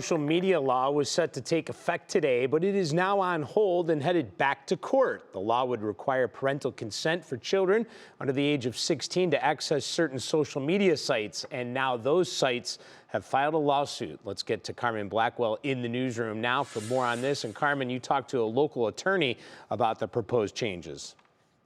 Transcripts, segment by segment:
Social media law was set to take effect today, but it is now on hold and headed back to court. The law would require parental consent for children under the age of 16 to access certain social media sites, and now those sites have filed a lawsuit. Let's get to Carmen Blackwell in the newsroom now for more on this. And Carmen, you talked to a local attorney about the proposed changes.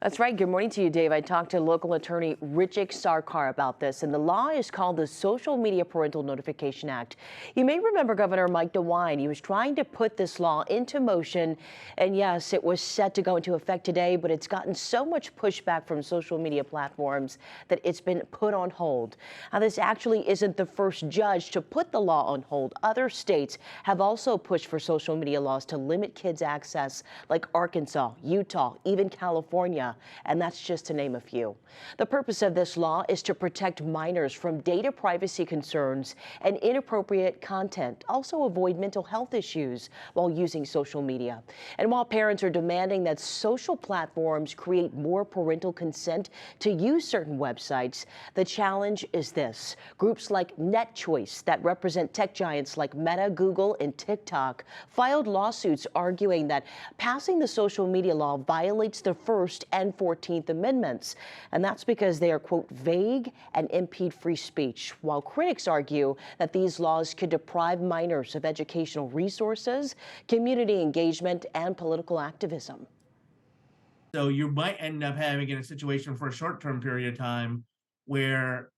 That's right. Good morning to you, Dave. I talked to local attorney Richik Sarkar about this, and the law is called the Social Media Parental Notification Act. You may remember Governor Mike DeWine. He was trying to put this law into motion, and yes, it was set to go into effect today, but it's gotten so much pushback from social media platforms that it's been put on hold. Now, this actually isn't the first judge to put the law on hold. Other states have also pushed for social media laws to limit kids' access, like Arkansas, Utah, even California. And that's just to name a few. The purpose of this law is to protect minors from data privacy concerns and inappropriate content, also avoid mental health issues while using social media. And while parents are demanding that social platforms create more parental consent to use certain websites, the challenge is this. Groups like NetChoice that represent tech giants like Meta, Google, and TikTok filed lawsuits arguing that passing the social media law violates the First and 14th Amendments. And that's because they are, quote, vague and impede free speech, while critics argue that these laws could deprive minors of educational resources, community engagement, and political activism. So you might end up having in a situation for a short-term period of time where,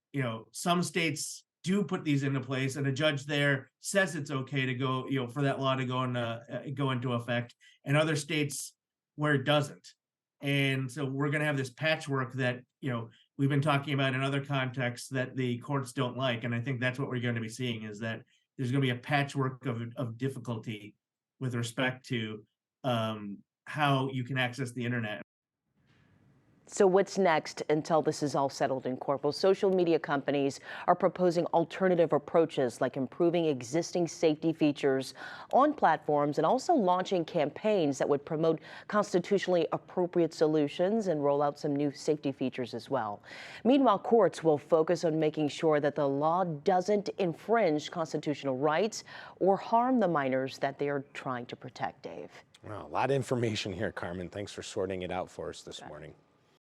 some states do put these into place and a judge there says it's okay to go, for that law to go into effect, and other states where it doesn't. And so we're going to have this patchwork that, we've been talking about in other contexts that the courts don't like. And I think that's what we're going to be seeing, is that there's going to be a patchwork of difficulty with respect to how you can access the internet. So what's next until this is all settled in court? Well, social media companies are proposing alternative approaches like improving existing safety features on platforms and also launching campaigns that would promote constitutionally appropriate solutions and roll out some new safety features as well. Meanwhile, courts will focus on making sure that the law doesn't infringe constitutional rights or harm the minors that they are trying to protect, Dave. Well, a lot of information here, Carmen. Thanks for sorting it out for us this morning.